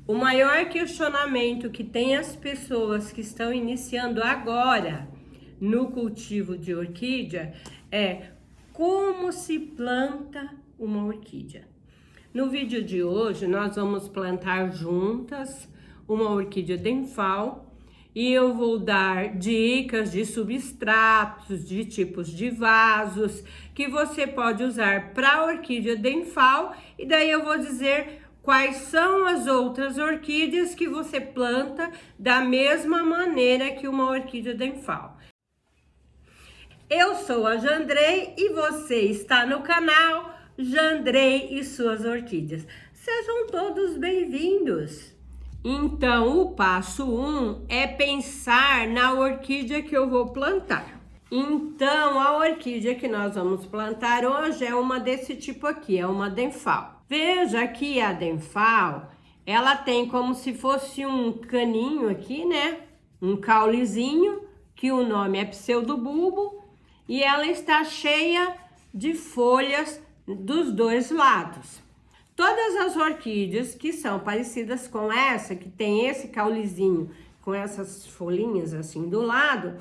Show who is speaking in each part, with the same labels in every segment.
Speaker 1: O maior questionamento que tem as pessoas que estão iniciando agora no cultivo de orquídea é como se planta uma orquídea. No vídeo de hoje nós vamos plantar juntas uma orquídea denfal e eu vou dar dicas de substratos, de tipos de vasos que você pode usar para a orquídea denfal, e daí eu vou dizer quais são as outras orquídeas que você planta da mesma maneira que uma orquídea denfal. Eu sou a Jandrei e você está no canal Jandrei e suas orquídeas. Sejam todos bem-vindos! Então, o passo 1 é pensar na orquídea que eu vou plantar. Então, a orquídea que nós vamos plantar hoje é uma desse tipo aqui, é uma denfal. Veja que a denfal, ela tem como se fosse um caninho aqui, né? Um caulezinho, que o nome é pseudobulbo, e ela está cheia de folhas dos dois lados. Todas as orquídeas que são parecidas com essa, que tem esse caulezinho com essas folhinhas assim do lado,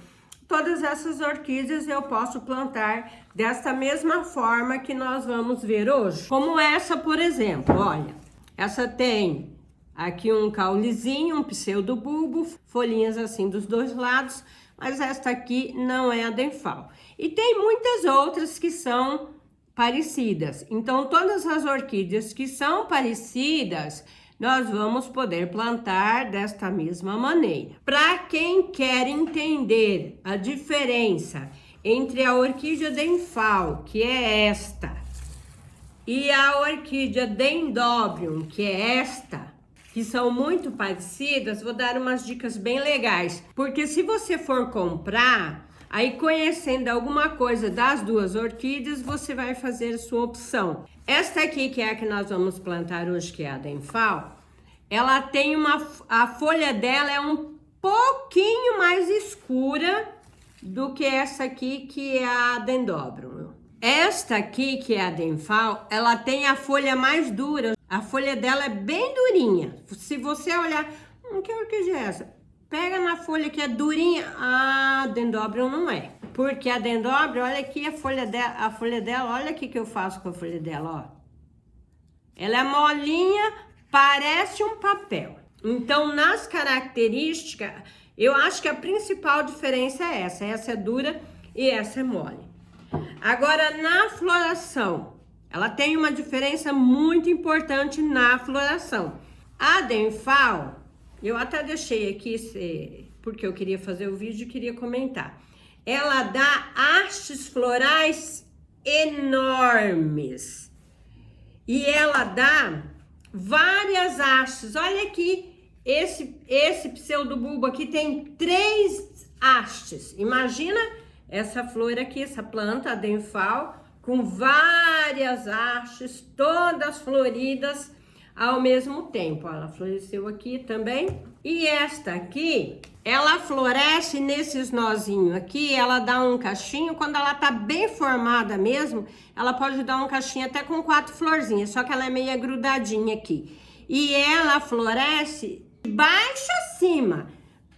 Speaker 1: todas essas orquídeas eu posso plantar desta mesma forma que nós vamos ver hoje. Como essa, por exemplo, olha, essa tem aqui um caulezinho, um pseudobulbo, folhinhas assim dos dois lados, mas esta aqui não é a denfal. E tem muitas outras que são parecidas. Então, todas as orquídeas que são parecidas, nós vamos poder plantar desta mesma maneira. Para quem quer entender a diferença entre a orquídea denfal, que é esta, e a orquídea dendrobium, que é esta, que são muito parecidas, vou dar umas dicas bem legais. Porque se você for comprar, aí conhecendo alguma coisa das duas orquídeas, você vai fazer a sua opção. Esta aqui, que é a que nós vamos plantar hoje, que é a denfal, ela tem a folha dela é um pouquinho mais escura do que essa aqui, que é a dendrobium. Esta aqui, que é a denfal, ela tem a folha mais dura. A folha dela é bem durinha. Se você olhar, que orquídea é essa? Pega na folha que é durinha. A dendrobium não é. Porque a dendrobium, olha aqui a folha dela, olha aqui que eu faço com a folha dela, ó. Ela é molinha, parece um papel. Então, nas características, eu acho que a principal diferença é essa. Essa é dura e essa é mole. Agora, na floração, ela tem uma diferença muito importante na floração. A denfal, eu até deixei aqui, porque eu queria fazer o vídeo e queria comentar. Ela dá hastes florais enormes. E ela dá várias hastes. Olha aqui, esse pseudobulbo aqui tem 3 hastes. Imagina essa flor aqui, essa planta, a denfal, com várias hastes, todas floridas ao mesmo tempo. Ela floresceu aqui também. E esta aqui, ela floresce nesses nozinhos aqui, ela dá um cachinho. Quando ela tá bem formada mesmo, ela pode dar um cachinho até com 4 florzinhas, só que ela é meio grudadinha aqui. E ela floresce de baixo a cima.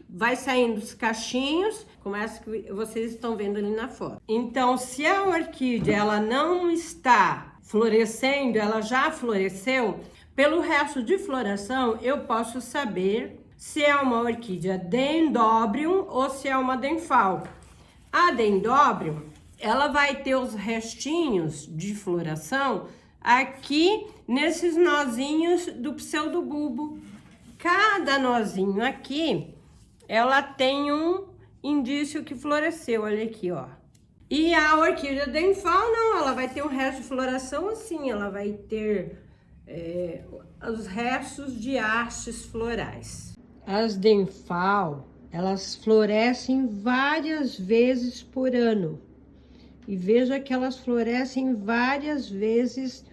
Speaker 1: Vai saindo os cachinhos, como essa que vocês estão vendo ali na foto. Então, se a orquídea ela não está florescendo, ela já floresceu, pelo resto de floração eu posso saber se é uma orquídea dendrobium ou se é uma denfal. A dendrobium, ela vai ter os restinhos de floração aqui nesses nozinhos do pseudobulbo. Cada nozinho aqui, ela tem um indício que floresceu, olha aqui, ó. E a orquídea denfal, não, ela vai ter um resto de floração assim, ela vai ter os restos de hastes florais. As denfal, elas florescem várias vezes por ano. E veja que elas florescem várias vezes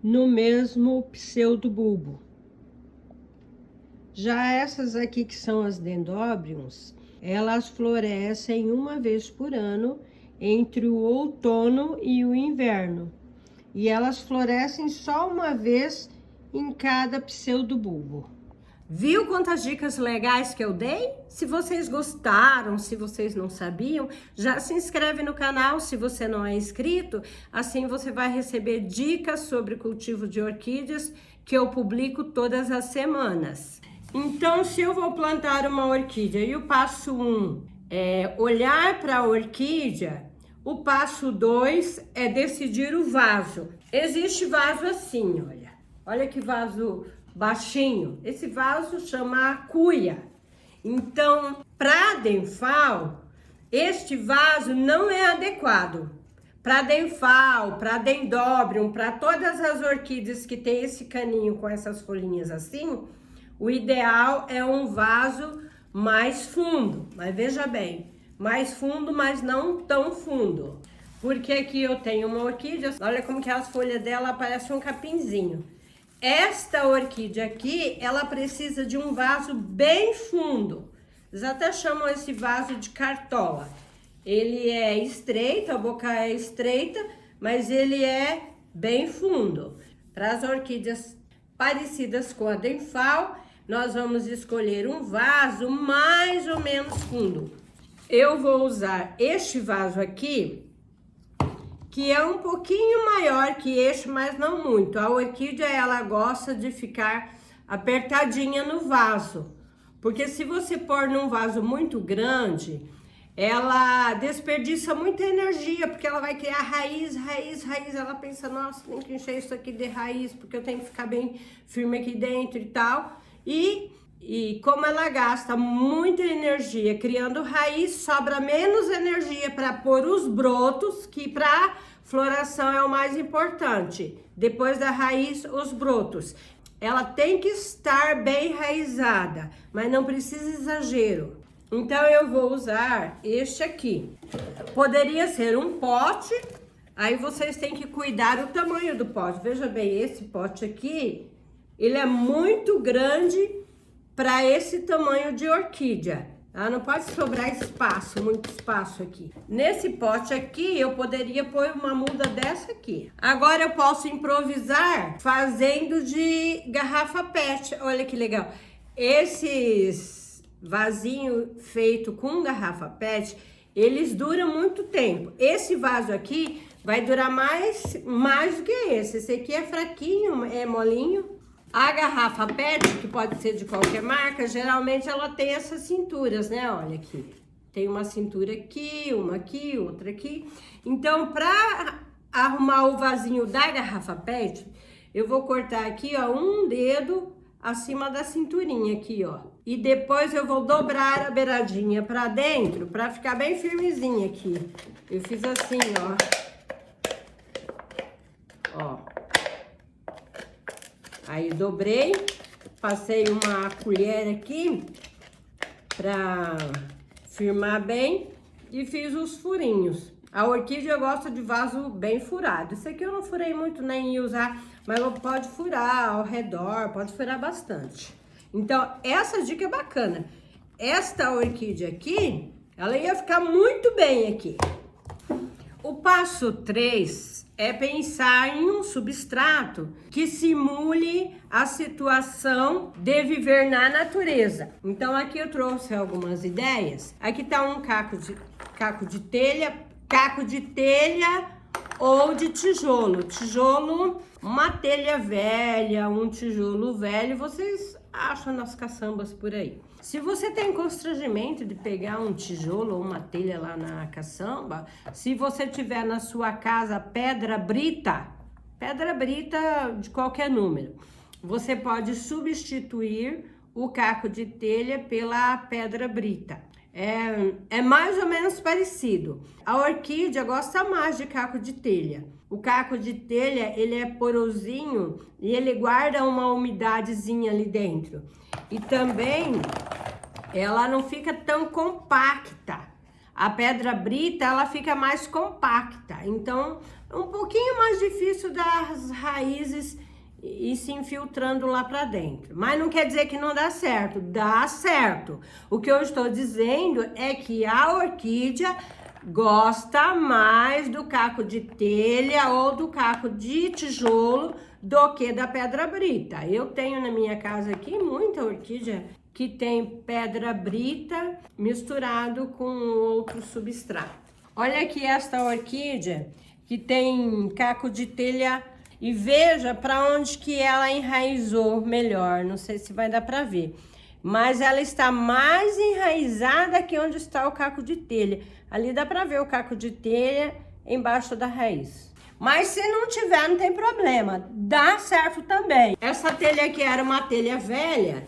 Speaker 1: no mesmo pseudobulbo. Já essas aqui, que são as dendrobiums, elas florescem uma vez por ano entre o outono e o inverno. E elas florescem só uma vez em cada pseudobulbo. Viu quantas dicas legais que eu dei? Se vocês gostaram, se vocês não sabiam, já se inscreve no canal se você não é inscrito. Assim você vai receber dicas sobre cultivo de orquídeas que eu publico todas as semanas. Então, se eu vou plantar uma orquídea e o passo 1 é olhar para a orquídea, o passo 2 é decidir o vaso. Existe vaso assim, olha. Olha que vaso baixinho. Esse vaso chama cuia. Então, para Denfal, este vaso não é adequado. Para Denfal, para Dendrobium, para todas as orquídeas que tem esse caninho com essas folhinhas assim, o ideal é um vaso mais fundo. Mas veja bem, mais fundo, mas não tão fundo. Porque aqui eu tenho uma orquídea, olha como que as folhas dela parecem um capinzinho. Esta orquídea aqui, ela precisa de um vaso bem fundo. Eles até chamam esse vaso de cartola. Ele é estreito, a boca é estreita, mas ele é bem fundo. Para as orquídeas parecidas com a Denfal, nós vamos escolher um vaso mais ou menos fundo. Eu vou usar este vaso aqui, que é um pouquinho maior que este, mas não muito. A orquídea, ela gosta de ficar apertadinha no vaso, porque se você pôr num vaso muito grande, ela desperdiça muita energia, porque ela vai criar raiz. Ela pensa, nossa, tem que encher isso aqui de raiz, porque eu tenho que ficar bem firme aqui dentro e tal. E como ela gasta muita energia criando raiz, sobra menos energia para pôr os brotos, que para floração é o mais importante. Depois da raiz, os brotos. Ela tem que estar bem enraizada, mas não precisa exagero. Então eu vou usar este aqui. Poderia ser um pote, aí vocês têm que cuidar do tamanho do pote. Veja bem, esse pote aqui, ele é muito grande para esse tamanho de orquídea. Tá? Não pode sobrar espaço, muito espaço aqui. Nesse pote aqui, eu poderia pôr uma muda dessa aqui. Agora eu posso improvisar fazendo de garrafa PET. Olha que legal. Esses vasinho feito com garrafa PET, eles duram muito tempo. Esse vaso aqui vai durar mais do que esse. Esse aqui é fraquinho, é molinho. A garrafa PET, que pode ser de qualquer marca, geralmente ela tem essas cinturas, né? Olha aqui. Tem uma cintura aqui, outra aqui. Então, para arrumar o vasinho da garrafa PET, eu vou cortar aqui, ó, um dedo acima da cinturinha aqui, ó. E depois eu vou dobrar a beiradinha para dentro, para ficar bem firmezinha aqui. Eu fiz assim, ó. Ó. Aí dobrei, passei uma colher aqui pra firmar bem e fiz os furinhos. A orquídea gosta de vaso bem furado. Esse aqui eu não furei muito, nem ia usar, mas pode furar ao redor, pode furar bastante. Então, essa dica é bacana. Esta orquídea aqui, ela ia ficar muito bem aqui. O passo 3 é pensar em um substrato que simule a situação de viver na natureza. Então aqui eu trouxe algumas ideias. Aqui tá um caco de telha ou de tijolo. Tijolo, uma telha velha, um tijolo velho, vocês acham nas caçambas por aí. Se você tem constrangimento de pegar um tijolo ou uma telha lá na caçamba, se você tiver na sua casa pedra brita de qualquer número, você pode substituir o caco de telha pela pedra brita. É mais ou menos parecido. A orquídea gosta mais de caco de telha. O caco de telha, ele é porosinho e ele guarda uma umidadezinha ali dentro. E também, ela não fica tão compacta. A pedra brita, ela fica mais compacta. Então, é um pouquinho mais difícil das raízes e se infiltrando lá para dentro. Mas não quer dizer que não dá certo. Dá certo. O que eu estou dizendo é que a orquídea gosta mais do caco de telha ou do caco de tijolo do que da pedra brita. Eu tenho na minha casa aqui muita orquídea que tem pedra brita misturado com outro substrato. Olha aqui esta orquídea que tem caco de telha e veja para onde que ela enraizou melhor. Não sei se vai dar para ver, mas ela está mais enraizada que onde está o caco de telha. Ali dá para ver o caco de telha embaixo da raiz. Mas se não tiver, não tem problema, dá certo também. Essa telha aqui era uma telha velha,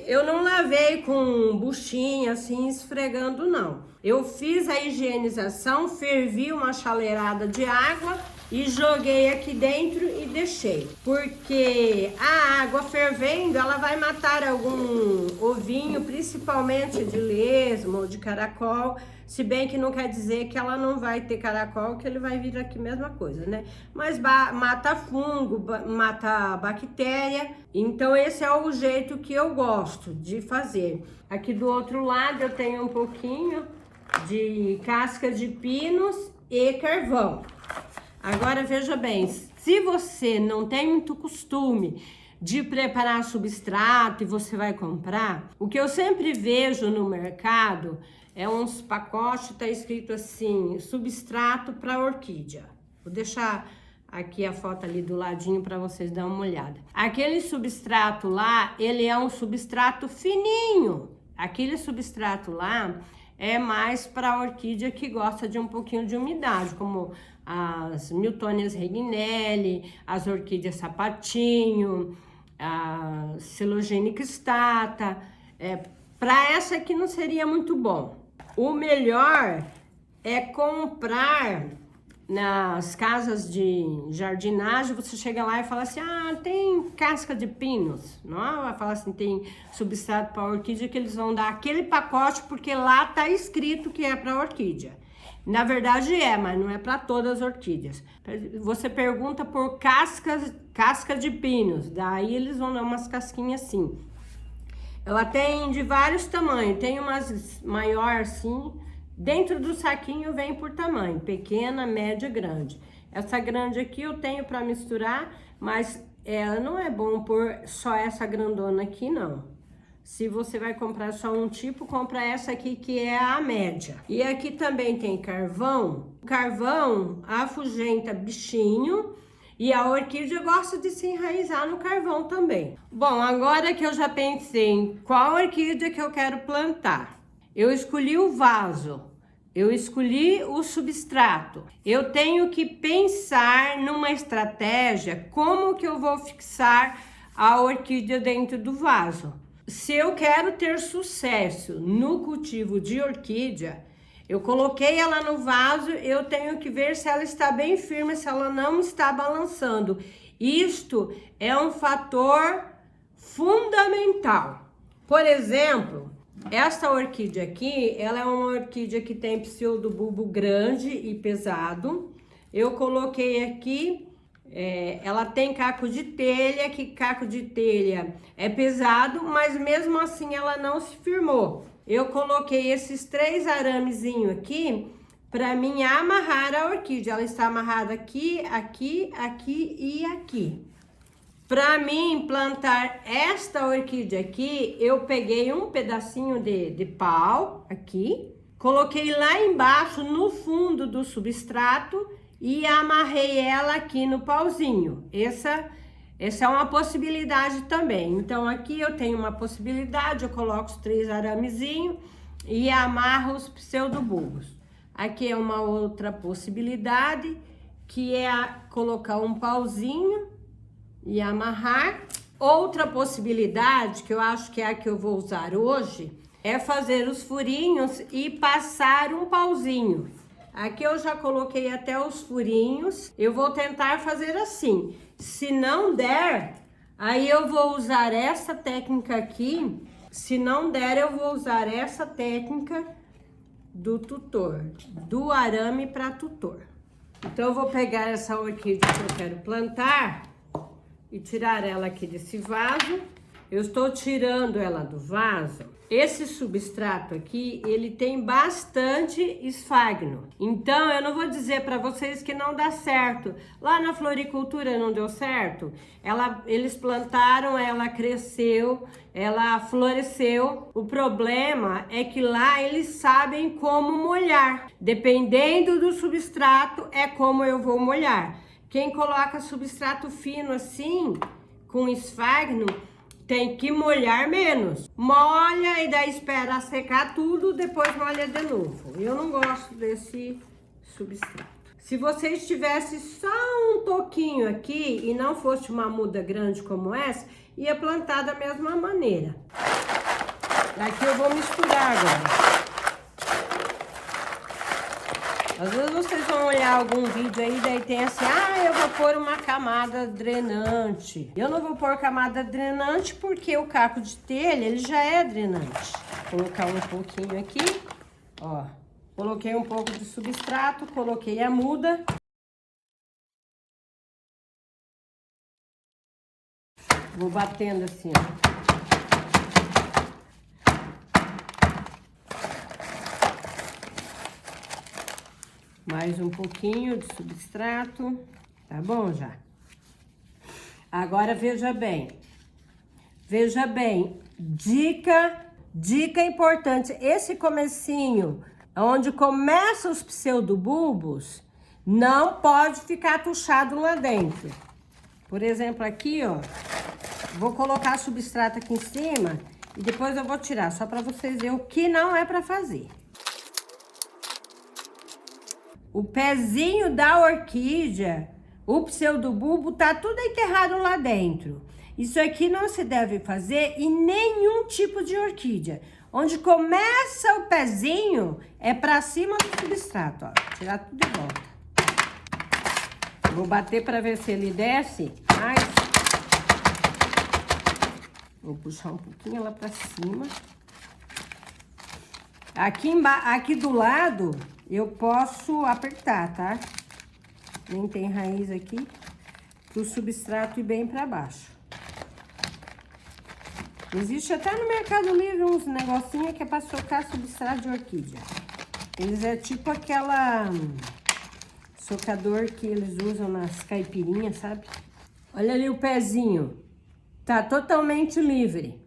Speaker 1: eu não lavei com buchinha assim, esfregando não. Eu fiz a higienização, fervi uma chaleirada de água e joguei aqui dentro e deixei. Porque a água fervendo, ela vai matar algum ovinho, principalmente de lesma ou de caracol. Se bem que não quer dizer que ela não vai ter caracol, que ele vai vir aqui mesma coisa, né? Mas mata fungo, mata bactéria. Então esse é o jeito que eu gosto de fazer. Aqui do outro lado eu tenho um pouquinho de casca de pinos e carvão. Agora veja bem, se você não tem muito costume de preparar substrato e você vai comprar, o que eu sempre vejo no mercado é uns pacotes, tá escrito assim, substrato para orquídea. Vou deixar aqui a foto ali do ladinho para vocês darem uma olhada. Aquele substrato lá, ele é um substrato fininho. Aquele substrato lá é mais para orquídea que gosta de um pouquinho de umidade, como as Miltonias reginelli, as orquídeas sapatinho, a Silogênica stata. Para essa aqui não seria muito bom. O melhor é comprar nas casas de jardinagem. Você chega lá e fala assim, ah, tem casca de pinos. Não vai falar assim, tem substrato para orquídea, que eles vão dar aquele pacote porque lá tá escrito que é para orquídea. Na verdade mas não é para todas as orquídeas. Você pergunta por casca de pinos, daí eles vão dar umas casquinhas assim. Ela tem de vários tamanhos, tem umas maior assim, dentro do saquinho vem por tamanho, pequena, média, grande. Essa grande aqui eu tenho para misturar, mas ela não é bom por só essa grandona aqui não. Se você vai comprar só um tipo, compra essa aqui que é a média. E aqui também tem carvão. Carvão afugenta bichinho. E a orquídea gosta de se enraizar no carvão também. Bom, agora que eu já pensei em qual orquídea que eu quero plantar, eu escolhi o vaso, eu escolhi o substrato. Eu tenho que pensar numa estratégia como que eu vou fixar a orquídea dentro do vaso. Se eu quero ter sucesso no cultivo de orquídea, eu coloquei ela no vaso, eu tenho que ver se ela está bem firme, se ela não está balançando. Isto é um fator fundamental. Por exemplo, esta orquídea aqui, ela é uma orquídea que tem pseudobulbo grande e pesado. Eu coloquei aqui, ela tem caco de telha, que caco de telha é pesado, mas mesmo assim ela não se firmou. Eu coloquei esses 3 aramezinhos aqui para mim amarrar a orquídea. Ela está amarrada aqui, aqui, aqui e aqui. Para mim plantar esta orquídea aqui, eu peguei um pedacinho de pau aqui, coloquei lá embaixo no fundo do substrato e amarrei ela aqui no pauzinho. Essa é uma possibilidade também. Então aqui eu tenho uma possibilidade, eu coloco os 3 aramezinhos e amarro os pseudobulbos. Aqui é uma outra possibilidade, que é colocar um pauzinho e amarrar. Outra possibilidade, que eu acho que é a que eu vou usar hoje, é fazer os furinhos e passar um pauzinho. Aqui eu já coloquei até os furinhos, eu vou tentar fazer assim. Se não der, aí eu vou usar essa técnica aqui. Se não der, eu vou usar essa técnica do tutor, do arame para tutor. Então eu vou pegar essa orquídea que eu quero plantar e tirar ela aqui desse vaso eu estou tirando ela do vaso. Esse substrato aqui, ele tem bastante esfagno. Então, eu não vou dizer para vocês que não dá certo. Lá na floricultura não deu certo. Eles plantaram, ela cresceu, ela floresceu. O problema é que lá eles sabem como molhar. Dependendo do substrato, é como eu vou molhar. Quem coloca substrato fino assim, com esfagno, tem que molhar menos. Molha e daí espera secar tudo, depois molha de novo. Eu não gosto desse substrato. Se vocês tivessem só um toquinho aqui e não fosse uma muda grande como essa, ia plantar da mesma maneira. Aqui eu vou misturar agora. Às vezes vocês vão olhar algum vídeo aí, daí tem assim, eu vou pôr uma camada drenante. Eu não vou pôr camada drenante porque o caco de telha, ele já é drenante. Vou colocar um pouquinho aqui, ó. Coloquei um pouco de substrato, coloquei a muda. Vou batendo assim, ó. Mais um pouquinho de substrato, tá bom já? Agora veja bem, dica importante, esse comecinho, onde começa os pseudobulbos, não pode ficar tuchado lá dentro. Por exemplo, aqui, ó, vou colocar substrato aqui em cima e depois eu vou tirar, só para vocês verem o que não é para fazer. O pezinho da orquídea, o pseudobulbo, tá tudo enterrado lá dentro. Isso aqui não se deve fazer em nenhum tipo de orquídea. Onde começa o pezinho, é pra cima do substrato, ó. Tirar tudo de volta. Vou bater pra ver se ele desce, mas... Vou puxar um pouquinho ela pra cima. Aqui do lado... eu posso apertar, tá? Nem tem raiz aqui, pro substrato ir bem pra baixo. Existe até no Mercado Livre uns negocinhos que é pra socar substrato de orquídea. Eles é tipo aquela socador que eles usam nas caipirinhas, sabe? Olha ali o pezinho, tá totalmente livre.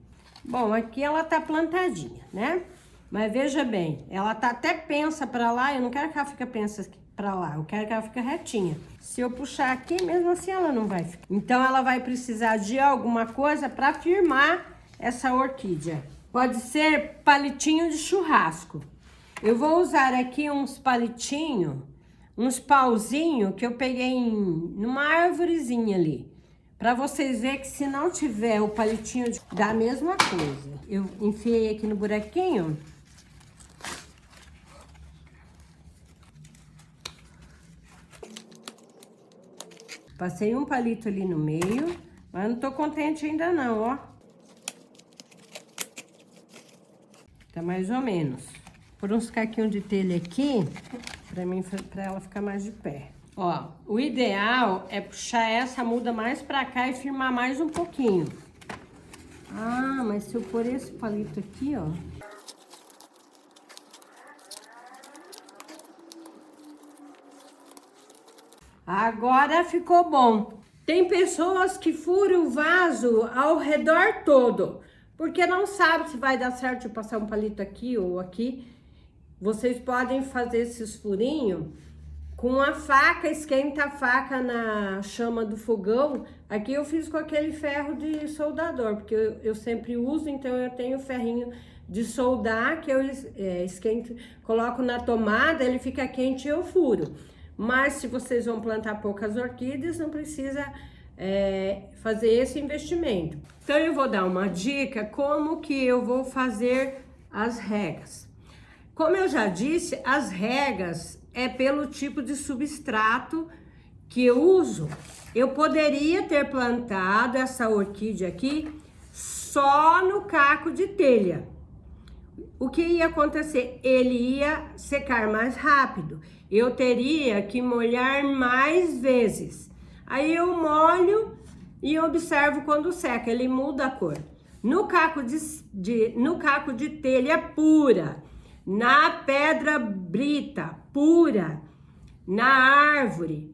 Speaker 1: Bom, aqui ela tá plantadinha, né? Mas veja bem, ela tá até pensa pra lá, eu não quero que ela fique pensa pra lá, eu quero que ela fique retinha. Se eu puxar aqui, mesmo assim ela não vai ficar. Então ela vai precisar de alguma coisa pra firmar essa orquídea. Pode ser palitinho de churrasco. Eu vou usar aqui uns palitinhos, uns pauzinhos que eu peguei numa árvorezinha ali. Pra vocês verem que se não tiver o palitinho, dá a mesma coisa. Eu enfiei aqui no buraquinho. Passei um palito ali no meio, mas não tô contente ainda não, ó. Tá mais ou menos. Por uns caquinhos de telha aqui, pra ela ficar mais de pé. Ó, o ideal é puxar essa muda mais pra cá e firmar mais um pouquinho. Ah, mas se eu pôr esse palito aqui, ó... agora ficou bom. Tem pessoas que furam o vaso ao redor todo, porque não sabe se vai dar certo de passar um palito aqui ou aqui. Vocês podem fazer esses furinhos com a faca, esquenta a faca na chama do fogão. Aqui eu fiz com aquele ferro de soldador, porque eu sempre uso, então eu tenho ferrinho de soldar que eu esquento, coloco na tomada, ele fica quente e eu furo. Mas se vocês vão plantar poucas orquídeas, não precisa fazer esse investimento. Então eu vou dar uma dica como que eu vou fazer as regas. Como eu já disse, as regas é pelo tipo de substrato que eu uso. Eu poderia ter plantado essa orquídea aqui só no caco de telha. O que ia acontecer? Ele ia secar mais rápido. Eu teria que molhar mais vezes. Aí eu molho e observo quando seca, ele muda a cor. no caco de telha pura, na pedra brita pura, na árvore,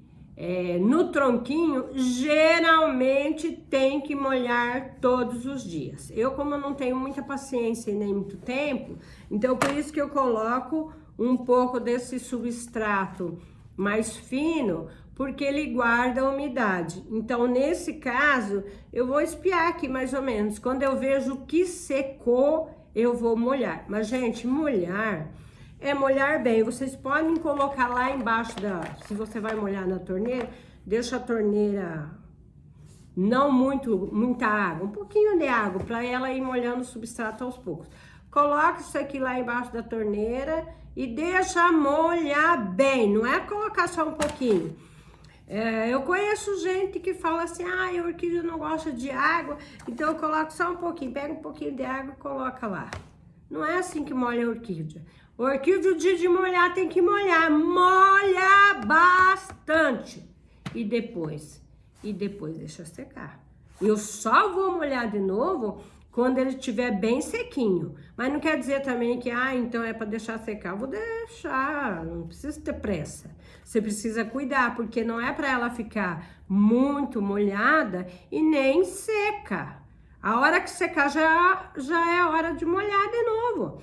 Speaker 1: no tronquinho, geralmente tem que molhar todos os dias. Eu, como eu não tenho muita paciência e nem muito tempo, então por isso que eu coloco um pouco desse substrato mais fino, porque ele guarda a umidade. Então, nesse caso, eu vou espiar aqui mais ou menos. Quando eu vejo que secou, eu vou molhar. Mas, gente, molhar é molhar bem. Vocês podem colocar lá embaixo se você vai molhar na torneira, deixa a torneira não muita água, um pouquinho de água, para ela ir molhando o substrato aos poucos. Coloca isso aqui lá embaixo da torneira e deixa molhar bem, não é colocar só um pouquinho. Eu conheço gente que fala assim, a orquídea não gosta de água, então eu coloco só um pouquinho, pega um pouquinho de água e coloca lá. Não é assim que molha a orquídea. Orquídea, o dia de molhar tem que molhar, molha bastante. E depois deixa secar. Eu só vou molhar de novo quando ele estiver bem sequinho. Mas não quer dizer também que, então é para deixar secar. Eu vou deixar, não precisa ter pressa. Você precisa cuidar, porque não é para ela ficar muito molhada e nem seca. A hora que secar já é a hora de molhar de novo.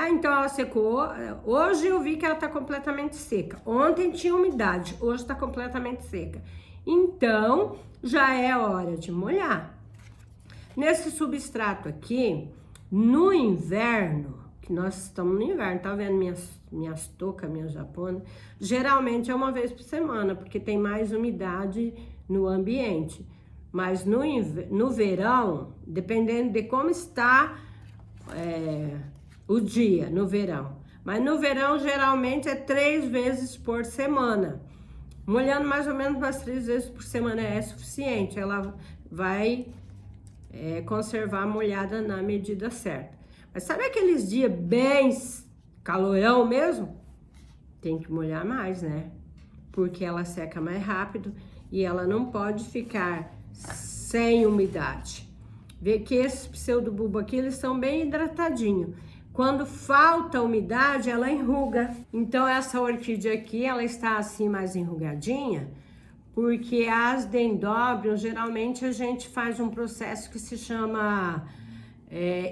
Speaker 1: Então ela secou. Hoje eu vi que ela tá completamente seca. Ontem tinha umidade, hoje tá completamente seca. Então já é hora de molhar. Nesse substrato aqui, no inverno, que nós estamos no inverno, tá vendo minhas toucas, minhas japonas? Geralmente é uma vez por semana, porque tem mais umidade no ambiente. Mas no verão, dependendo de como está o dia, no verão. Mas no verão, geralmente, é 3 vezes por semana. Molhando mais ou menos umas 3 vezes por semana é suficiente. Ela vai conservar molhada na medida certa. Mas sabe aqueles dias bem calorão mesmo? Tem que molhar mais, né? Porque ela seca mais rápido e ela não pode ficar sem umidade. Vê que esses pseudobulbos aqui, eles são bem hidratadinhos. Quando falta umidade, ela enruga. Então, essa orquídea aqui, ela está assim mais enrugadinha, porque as dendróbiums, geralmente a gente faz um processo que se chama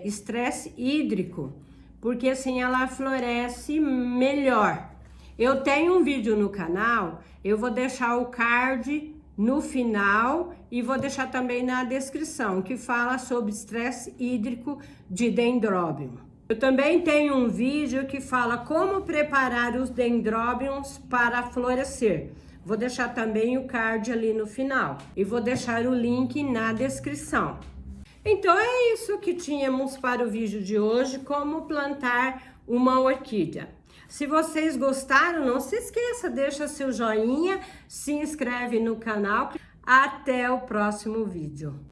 Speaker 1: estresse hídrico, porque assim ela floresce melhor. Eu tenho um vídeo no canal, eu vou deixar o card no final e vou deixar também na descrição, que fala sobre estresse hídrico de dendróbium. Eu também tenho um vídeo que fala como preparar os dendróbiums para florescer. Vou deixar também o card ali no final e vou deixar o link na descrição. Então é isso que tínhamos para o vídeo de hoje, como plantar uma orquídea. Se vocês gostaram, não se esqueça, deixa seu joinha, se inscreve no canal. Até o próximo vídeo.